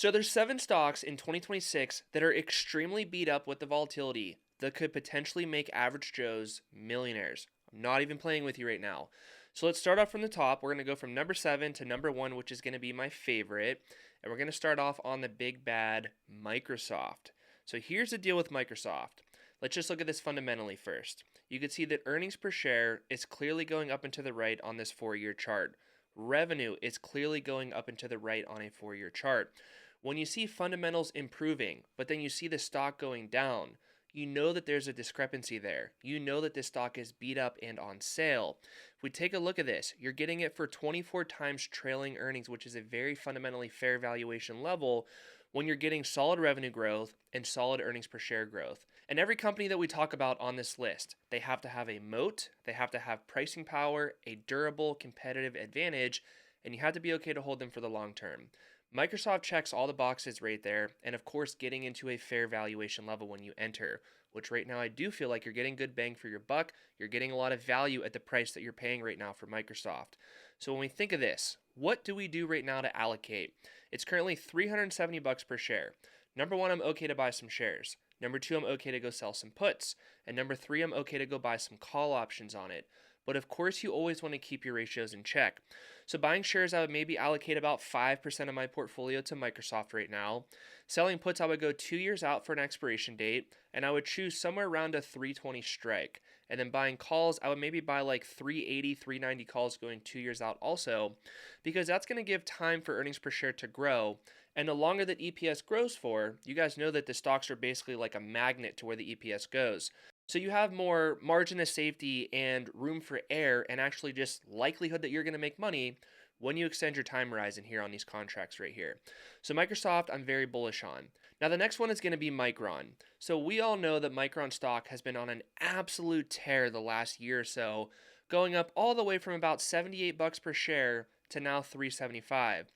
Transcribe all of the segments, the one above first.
So there's 7 stocks in 2026 that are extremely beat up with the volatility that could potentially make average Joes millionaires. I'm not even playing with you right now. So let's start off from the top. We're going to go from number 7 to number 1, which is going to be my favorite. And we're going to start off on the big bad Microsoft. So here's the deal with Microsoft. Let's just look at this fundamentally first. You can see that earnings per share is clearly going up and to the right on this 4-year chart. Revenue is clearly going up and to the right on a 4-year chart. When you see fundamentals improving, but then you see the stock going down, you know that there's a discrepancy there. You know that this stock is beat up and on sale. If we take a look at this, you're getting it for 24 times trailing earnings, which is a very fundamentally fair valuation level when you're getting solid revenue growth and solid earnings per share growth. And every company that we talk about on this list, they have to have a moat, they have to have pricing power, a durable competitive advantage, and you have to be okay to hold them for the long term. Microsoft checks all the boxes right there, and of course getting into a fair valuation level when you enter, which right now I do feel like you're getting good bang for your buck. You're getting a lot of value at the price that you're paying right now for Microsoft. So when we think of this, what do we do right now to allocate? It's currently $370 per share. Number 1, I'm okay to buy some shares. Number 2, I'm okay to go sell some puts. And number 3, I'm okay to go buy some call options on it. But of course, you always want to keep your ratios in check. So buying shares, I would maybe allocate about 5% of my portfolio to Microsoft right now. Selling puts, I would go 2 years out for an expiration date, and I would choose somewhere around a 320 strike. And then buying calls, I would maybe buy like 380, 390 calls going 2 years out also, because that's going to give time for earnings per share to grow. And the longer that EPS grows for, you guys know that the stocks are basically like a magnet to where the EPS goes. So you have more margin of safety and room for error and actually just likelihood that you're going to make money when you extend your time horizon here on these contracts right here. So Microsoft, I'm very bullish on. Now the next one is going to be Micron. So we all know that Micron stock has been on an absolute tear the last year or so, going up all the way from about $78 per share to now $375.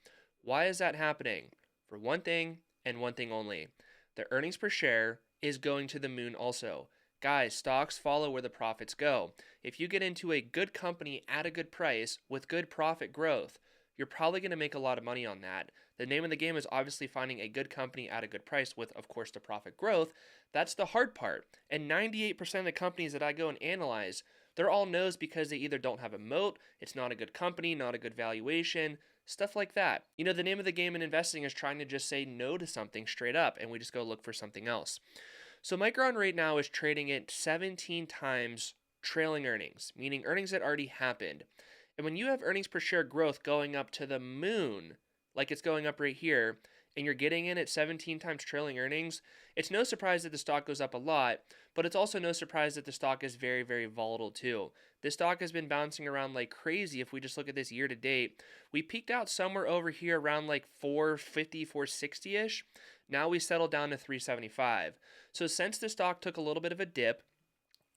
Why is that happening? For one thing and one thing only. The earnings per share is going to the moon also. Guys, stocks follow where the profits go. If you get into a good company at a good price with good profit growth, you're probably going to make a lot of money on that. The name of the game is obviously finding a good company at a good price with, of course, the profit growth. That's the hard part. And 98% of the companies that I go and analyze, they're all no's because they either don't have a moat, it's not a good company, not a good valuation, stuff like that. You know, the name of the game in investing is trying to just say no to something straight up, and we just go look for something else. So Micron right now is trading at 17 times trailing earnings, meaning earnings that already happened. And when you have earnings per share growth going up to the moon, like it's going up right here, and you're getting in at 17 times trailing earnings, it's no surprise that the stock goes up a lot, but it's also no surprise that the stock is very, very volatile too. This stock has been bouncing around like crazy. If we just look at this year to date, we peaked out somewhere over here around like 450, 460-ish. Now we settled down to 375. So since the stock took a little bit of a dip,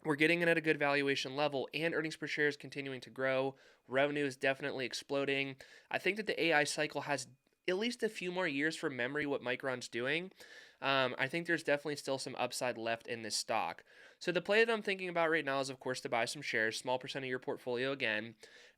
we're getting in at a good valuation level, and earnings per share is continuing to grow. Revenue is definitely exploding. I think that the AI cycle has at least a few more years for memory what Micron's doing. I think there's definitely still some upside left in this stock. So the play that I'm thinking about right now is, of course, to buy some shares, small percent of your portfolio again,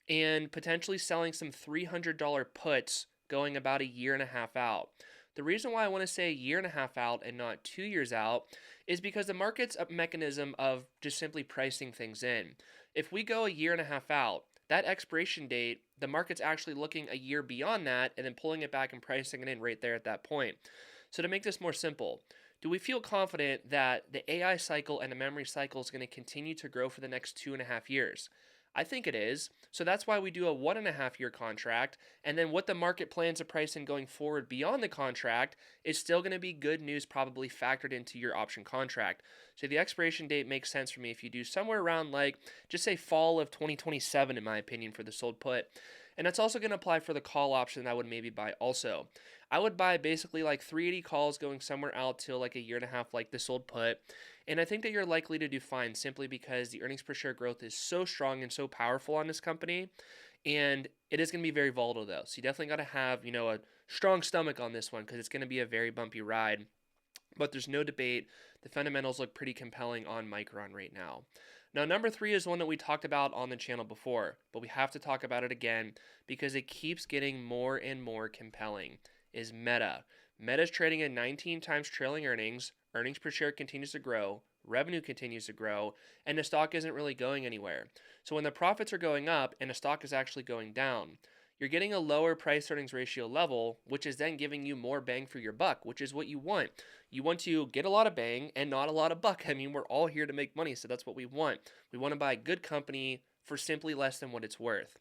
and potentially selling some $300 puts going about a year and a half out. The reason why I want to say a year and a half out and not 2 years out is because the market's a mechanism of just simply pricing things in. If we go a year and a half out, that expiration date, the market's actually looking a year beyond that and then pulling it back and pricing it in right there at that point. So to make this more simple, do we feel confident that the AI cycle and the memory cycle is going to continue to grow for the next 2.5 years? I think it is. So that's why we do a 1.5 year contract. And then what the market plans to price in going forward beyond the contract is still going to be good news, probably factored into your option contract. So the expiration date makes sense for me if you do somewhere around like, just say fall of 2027, in my opinion, for the sold put. And that's also going to apply for the call option that I would maybe buy also. I would buy basically like 380 calls going somewhere out till like a year and a half like the sold put. And I think that you're likely to do fine simply because the earnings per share growth is so strong and so powerful on this company. And it is going to be very volatile though. So you definitely got to have, a strong stomach on this one because it's going to be a very bumpy ride. But there's no debate. The fundamentals look pretty compelling on Micron right now. Now, number 3 is one that we talked about on the channel before, but we have to talk about it again because it keeps getting more and more compelling, is Meta. Meta's trading at 19 times trailing earnings, earnings per share continues to grow, revenue continues to grow, and the stock isn't really going anywhere. So when the profits are going up and the stock is actually going down, you're getting a lower price earnings ratio level, which is then giving you more bang for your buck, which is what you want. You want to get a lot of bang and not a lot of buck. I mean, we're all here to make money, so that's what we want. We want to buy a good company for simply less than what it's worth.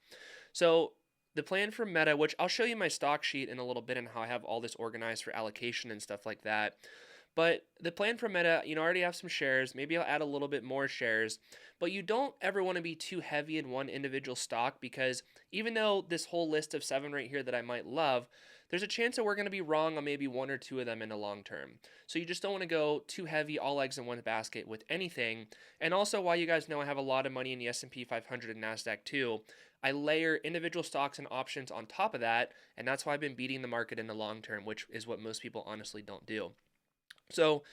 So the plan for Meta, which I'll show you my stock sheet in a little bit and how I have all this organized for allocation and stuff like that. But the plan for Meta, I already have some shares. Maybe I'll add a little bit more shares. But you don't ever want to be too heavy in one individual stock because even though this whole list of 7 right here that I might love, there's a chance that we're going to be wrong on maybe 1 or 2 of them in the long term. So you just don't want to go too heavy, all eggs in one basket with anything. And also, while you guys know I have a lot of money in the S&P 500 and NASDAQ too, I layer individual stocks and options on top of that, and that's why I've been beating the market in the long term, which is what most people honestly don't do. So,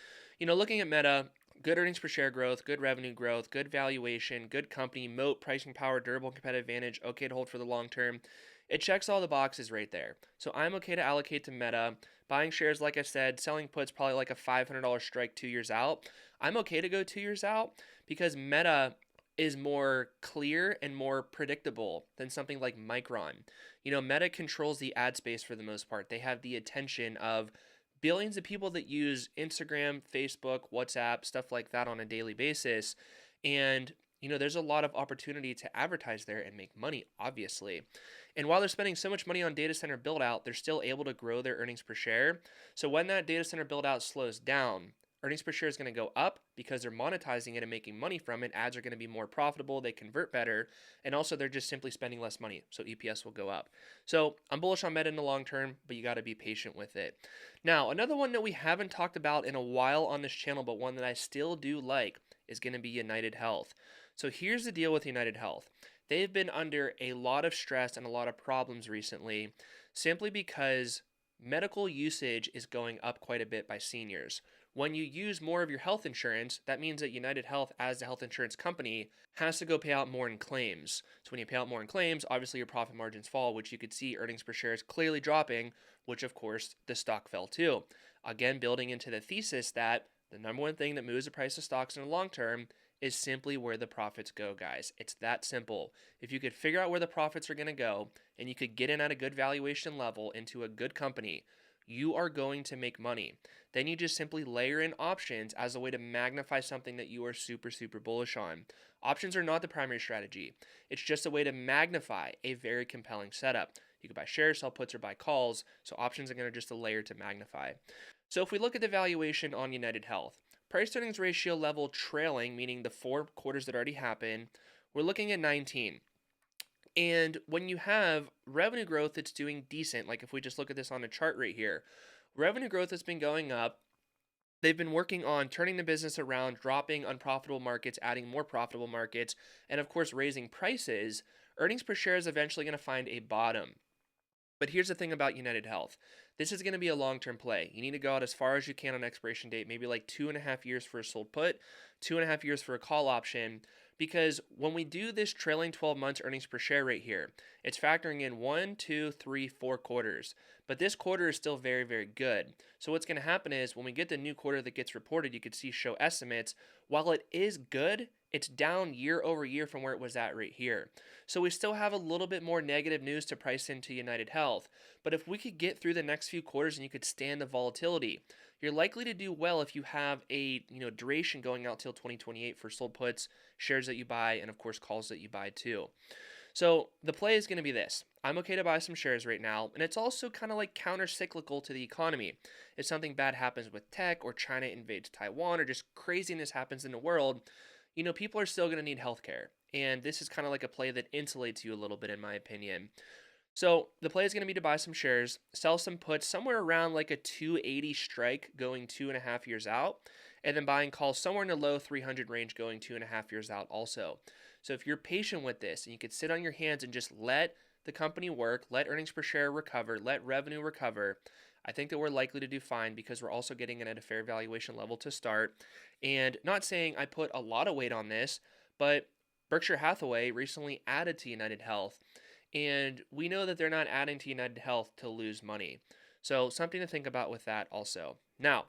looking at Meta, good earnings per share growth, good revenue growth, good valuation, good company, moat, pricing power, durable competitive advantage, okay to hold for the long term. It checks all the boxes right there. So I'm okay to allocate to Meta. Buying shares, like I said, selling puts probably like a $500 strike 2 years out. I'm okay to go 2 years out because Meta is more clear and more predictable than something like Micron. Meta controls the ad space for the most part. They have the attention of billions of people that use Instagram, Facebook, WhatsApp, stuff like that on a daily basis. And, there's a lot of opportunity to advertise there and make money, obviously. And while they're spending so much money on data center build out, they're still able to grow their earnings per share. So when that data center build out slows down, earnings per share is going to go up because they're monetizing it and making money from it. Ads are going to be more profitable. They convert better. And also they're just simply spending less money. So EPS will go up. So I'm bullish on Meta in the long term, but you got to be patient with it. Now, another one that we haven't talked about in a while on this channel, but one that I still do like is going to be United Health. So here's the deal with United Health. They've been under a lot of stress and a lot of problems recently simply because medical usage is going up quite a bit by seniors. When you use more of your health insurance, that means that United Health, as the health insurance company, has to go pay out more in claims. So when you pay out more in claims, obviously your profit margins fall, which you could see earnings per share is clearly dropping, which of course the stock fell too. Again, building into the thesis that the number one thing that moves the price of stocks in the long term is simply where the profits go, guys. It's that simple. If you could figure out where the profits are going to go and you could get in at a good valuation level into a good company, you are going to make money. Then you just simply layer in options as a way to magnify something that you are super, super bullish on. Options are not the primary strategy. It's just a way to magnify a very compelling setup. You can buy shares, sell puts, or buy calls. So options are going to just a layer to magnify. So if we look at the valuation on United Health, price earnings ratio level trailing, meaning the 4 quarters that already happened, we're looking at 19. And when you have revenue growth that's doing decent, like if we just look at this on a chart right here, revenue growth has been going up. They've been working on turning the business around, dropping unprofitable markets, adding more profitable markets, and of course raising prices. Earnings per share is eventually going to find a bottom. But here's the thing about United Health. This is going to be a long-term play. You need to go out as far as you can on expiration date, maybe like 2.5 years for a sold put, 2.5 years for a call option, because when we do this trailing 12 months earnings per share right here, it's factoring in 1, 2, 3, 4 quarters. But this quarter is still very, very good. So what's going to happen is when we get the new quarter that gets reported, you could see show estimates. While it is good, it's down year over year from where it was at right here. So we still have a little bit more negative news to price into United Health. But if we could get through the next few quarters and you could stand the volatility, you're likely to do well if you have a duration going out till 2028 for sold puts, shares that you buy, and of course calls that you buy too. So the play is going to be this. I'm okay to buy some shares right now, and it's also kind of like counter-cyclical to the economy. If something bad happens with tech or China invades Taiwan or just craziness happens in the world, people are still going to need healthcare. And this is kind of like a play that insulates you a little bit in my opinion. So the play is going to be to buy some shares, sell some puts somewhere around like a 280 strike going 2.5 years out, and then buying calls somewhere in the low 300 range going 2.5 years out also. So if you're patient with this and you could sit on your hands and just let the company work, let earnings per share recover, let revenue recover, I think that we're likely to do fine because we're also getting in at a fair valuation level to start. And not saying I put a lot of weight on this, but Berkshire Hathaway recently added to United Health. And we know that they're not adding to United Health to lose money. So something to think about with that also. Now,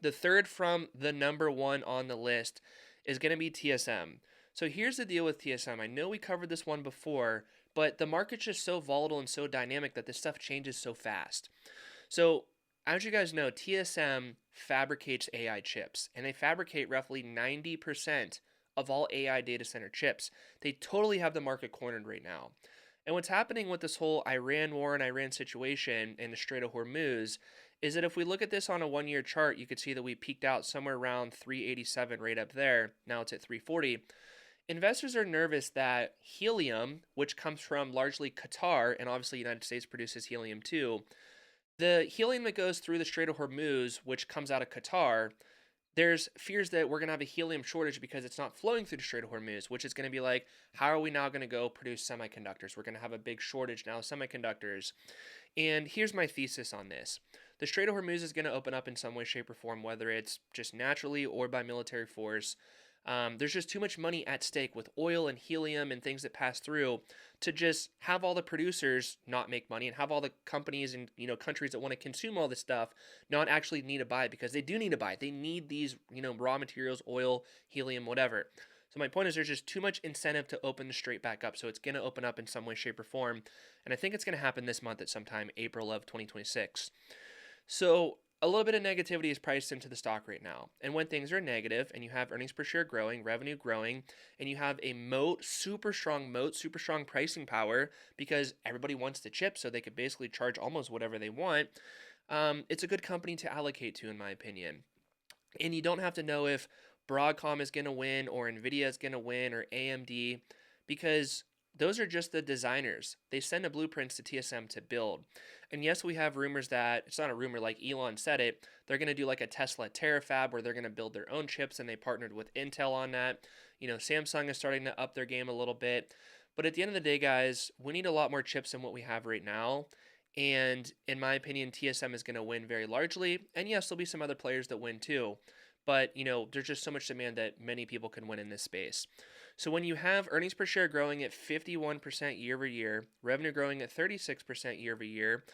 the third from the number one on the list is going to be TSM. So here's the deal with TSM. I know we covered this one before, but the market's just so volatile and so dynamic that this stuff changes so fast. So, as you guys know, TSM fabricates AI chips, and they fabricate roughly 90% of all AI data center chips. They totally have the market cornered right now. And what's happening with this whole Iran war and Iran situation in the Strait of Hormuz is that if we look at this on a 1 year chart, you could see that we peaked out somewhere around 387 right up there. Now it's at 340. Investors are nervous that helium, which comes from largely Qatar, and obviously the United States produces helium too, the helium that goes through the Strait of Hormuz, which comes out of Qatar, there's fears that we're going to have a helium shortage because it's not flowing through the Strait of Hormuz, which is going to be like, how are we now going to go produce semiconductors? We're going to have a big shortage now of semiconductors. And here's my thesis on this. The Strait of Hormuz is going to open up in some way, shape, or form, whether it's just naturally or by military force. There's just too much money at stake with oil and helium and things that pass through to just have all the producers not make money and have all the companies and countries that want to consume all this stuff not actually need to buy it, because they do need to buy it. They need these raw materials, oil, helium, whatever. So my point is there's just too much incentive to open the strait back up. So it's going to open up in some way, shape, or form. And I think it's going to happen this month at some time, April of 2026. So a little bit of negativity is priced into the stock right now. And when things are negative and you have earnings per share growing, revenue growing, and you have a super strong pricing power because everybody wants the chip, so they could basically charge almost whatever they want, it's a good company to allocate to, in my opinion. And you don't have to know if Broadcom is going to win or Nvidia is going to win or AMD, because those are just the designers. They send the blueprints to TSM to build. And yes, we have rumors that, it's not a rumor, like Elon said it, they're going to do like a Tesla Terafab where they're going to build their own chips, and they partnered with Intel on that. Samsung is starting to up their game a little bit. But at the end of the day, guys, we need a lot more chips than what we have right now. And in my opinion, TSM is going to win very largely. And yes, there'll be some other players that win too. But, there's just so much demand that many people can win in this space. So when you have earnings per share growing at 51% year over year, revenue growing at 36% year over year,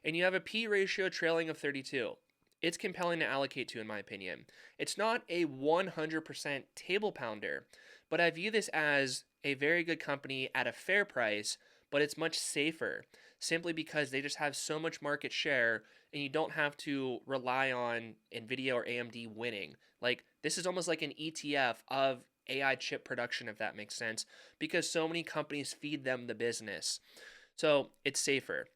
and you have a P ratio trailing of 32, it's compelling to allocate to, in my opinion. It's not a 100% table pounder, but I view this as a very good company at a fair price, but it's much safer simply because they just have so much market share and you don't have to rely on Nvidia or AMD winning. Like, this is almost like an ETF of AI chip production, if that makes sense, because so many companies feed them the business. So it's safer.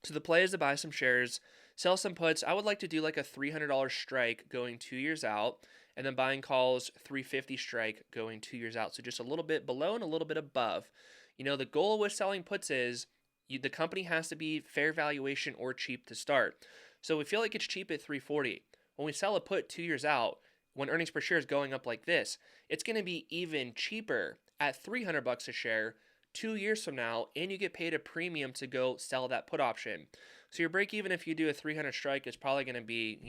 So the play is to buy some shares, sell some puts. I would like to do like a $300 strike going 2 years out, and then buying calls $350 strike going 2 years out. So just a little bit below and a little bit above. The goal with selling puts is the company has to be fair valuation or cheap to start. So we feel like it's cheap at 340. When we sell a put 2 years out, when earnings per share is going up like this, it's going to be even cheaper at $300 a share 2 years from now, and you get paid a premium to go sell that put option. So your break even if you do a 300 strike is probably going to be,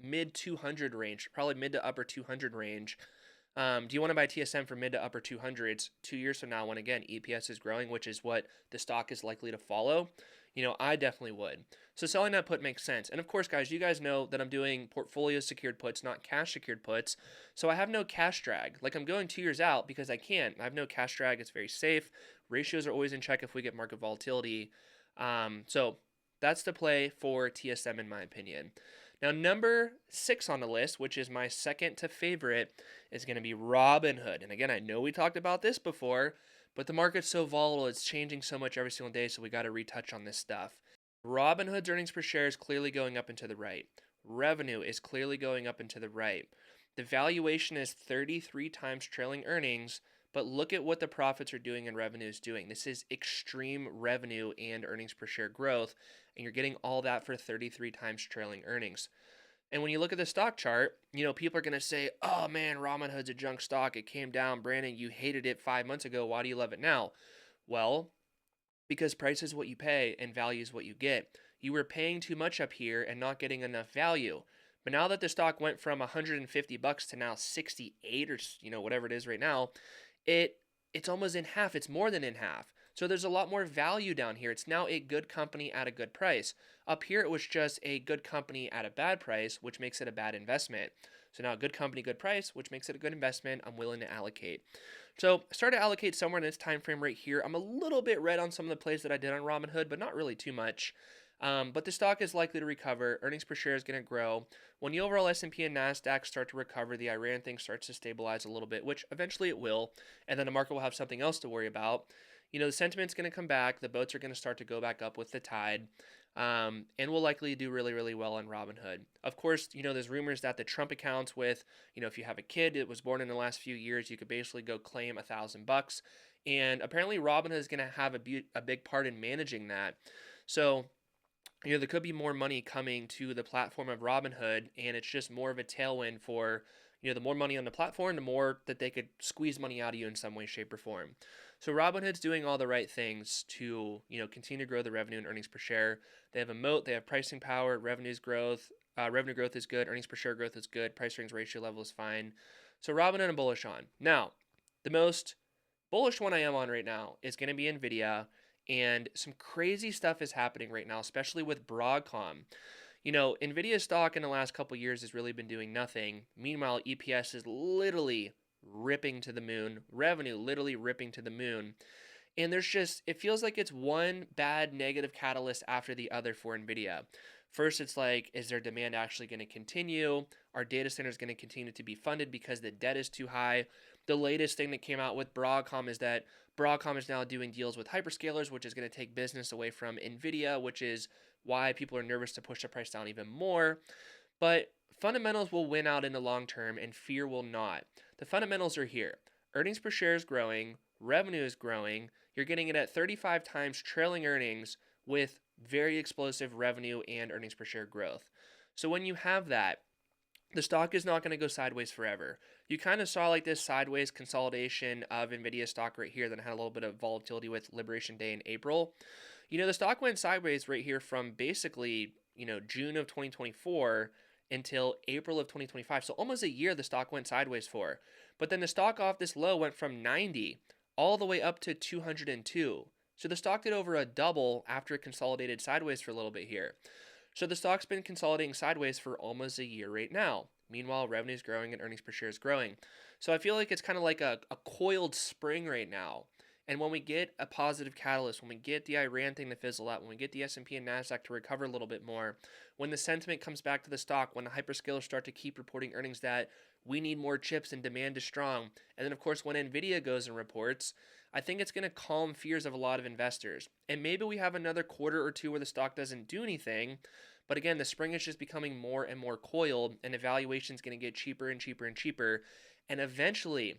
mid 200 range, probably mid to upper 200 range. Do you want to buy TSM for mid to upper 200s 2 years from now when, again, EPS is growing, which is what the stock is likely to follow? I definitely would. So selling that put makes sense. And of course, guys, you guys know that I'm doing portfolio secured puts, not cash secured puts. So I have no cash drag. Like, I'm going 2 years out because I can. I have no cash drag. It's very safe. Ratios are always in check if we get market volatility. So that's the play for TSM, in my opinion. Now, number 6 on the list, which is my second to favorite, is going to be Robinhood. And again, I know we talked about this before, but the market's so volatile, it's changing so much every single day, so we got to retouch on this stuff. Robinhood's earnings per share is clearly going up and to the right. Revenue is clearly going up and to the right. The valuation is 33 times trailing earnings, but look at what the profits are doing and revenue is doing. This is extreme revenue and earnings per share growth, and you're getting all that for 33 times trailing earnings. And when you look at the stock chart, people are going to say, oh man, Robinhood's a junk stock. It came down. Brandon, you hated it 5 months ago. Why do you love it now? Well, because price is what you pay and value is what you get. You were paying too much up here and not getting enough value. But now that the stock went from $150 to now 68 or whatever it is right now, it's almost in half. It's more than in half. So there's a lot more value down here. It's now a good company at a good price. Up here, it was just a good company at a bad price, which makes it a bad investment. So now good company, good price, which makes it a good investment. I'm willing to allocate. So start to allocate somewhere in this time frame right here. I'm a little bit red on some of the plays that I did on Robinhood, but not really too much. But the stock is likely to recover. Earnings per share is going to grow. When the overall S&P and Nasdaq start to recover, the Iran thing starts to stabilize a little bit, which eventually it will, and then the market will have something else to worry about. The sentiment's going to come back. The boats are going to start to go back up with the tide. And we'll likely do really, really well on Robinhood. Of course, there's rumors that the Trump accounts with, if you have a kid that was born in the last few years, you could basically go claim $1,000. And apparently Robinhood is going to have a big part in managing that. So, there could be more money coming to the platform of Robinhood, and it's just more of a tailwind for, the more money on the platform, the more that they could squeeze money out of you in some way, shape, or form. So Robinhood's doing all the right things to, continue to grow the revenue and earnings per share. They have a moat, they have pricing power, revenue growth is good, earnings per share growth is good, price earnings ratio level is fine. So Robinhood I'm bullish on. Now, the most bullish one I am on right now is going to be Nvidia. And some crazy stuff is happening right now, especially with Broadcom. Nvidia stock in the last couple years has really been doing nothing. Meanwhile, EPS is literally ripping to the moon, revenue literally ripping to the moon. And it feels like it's one bad negative catalyst after the other for Nvidia. First, it's like, is their demand actually going to continue? Are data centers going to continue to be funded because the debt is too high? The latest thing that came out with Broadcom is that Broadcom is now doing deals with hyperscalers, which is going to take business away from Nvidia, which is why people are nervous to push the price down even more. But fundamentals will win out in the long term, and fear will not. The fundamentals are here. Earnings per share is growing, revenue is growing. You're getting it at 35 times trailing earnings with very explosive revenue and earnings per share growth. So when you have that, the stock is not going to go sideways forever. You kind of saw like this sideways consolidation of Nvidia stock right here that had a little bit of volatility with Liberation Day in April. The stock went sideways right here from basically, June of 2024 until April of 2025. So almost a year the stock went sideways for. But then the stock off this low went from 90 all the way up to 202. So the stock did over a double after it consolidated sideways for a little bit here. So the stock's been consolidating sideways for almost a year right now. Meanwhile, revenue is growing and earnings per share is growing. So I feel like it's kind of like a coiled spring right now. And when we get a positive catalyst, when we get the Iran thing to fizzle out, when we get the S&P and Nasdaq to recover a little bit more, when the sentiment comes back to the stock, when the hyperscalers start to keep reporting earnings that we need more chips and demand is strong, and then of course when Nvidia goes and reports, I think it's going to calm fears of a lot of investors. And maybe we have another quarter or two where the stock doesn't do anything. But again, the spring is just becoming more and more coiled, and the valuation is going to get cheaper and cheaper and cheaper. And eventually,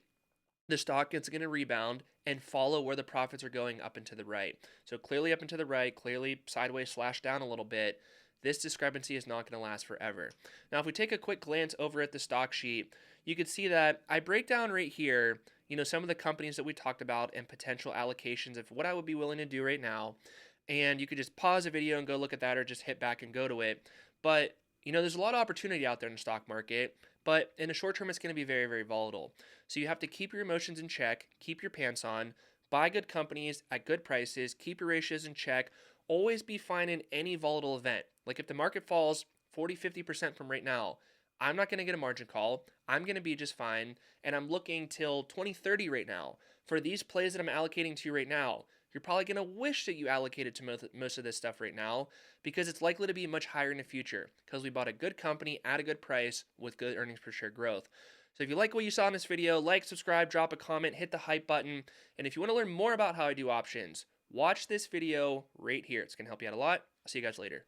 the stock is going to rebound and follow where the profits are going up and to the right. So clearly up and to the right, clearly sideways slash down a little bit. This discrepancy is not going to last forever. Now, if we take a quick glance over at the stock sheet, you can see that I break down right here, some of the companies that we talked about and potential allocations of what I would be willing to do right now. And you could just pause the video and go look at that, or just hit back and go to it. But, there's a lot of opportunity out there in the stock market, but in the short term, it's going to be very, very volatile. So you have to keep your emotions in check, keep your pants on, buy good companies at good prices, keep your ratios in check, always be fine in any volatile event. Like if the market falls 40-50% from right now, I'm not going to get a margin call. I'm going to be just fine. And I'm looking till 2030 right now. For these plays that I'm allocating to right now, you're probably going to wish that you allocated to most of this stuff right now, because it's likely to be much higher in the future because we bought a good company at a good price with good earnings per share growth. So if you like what you saw in this video, like, subscribe, drop a comment, hit the hype button. And if you want to learn more about how I do options, watch this video right here. It's going to help you out a lot. I'll see you guys later.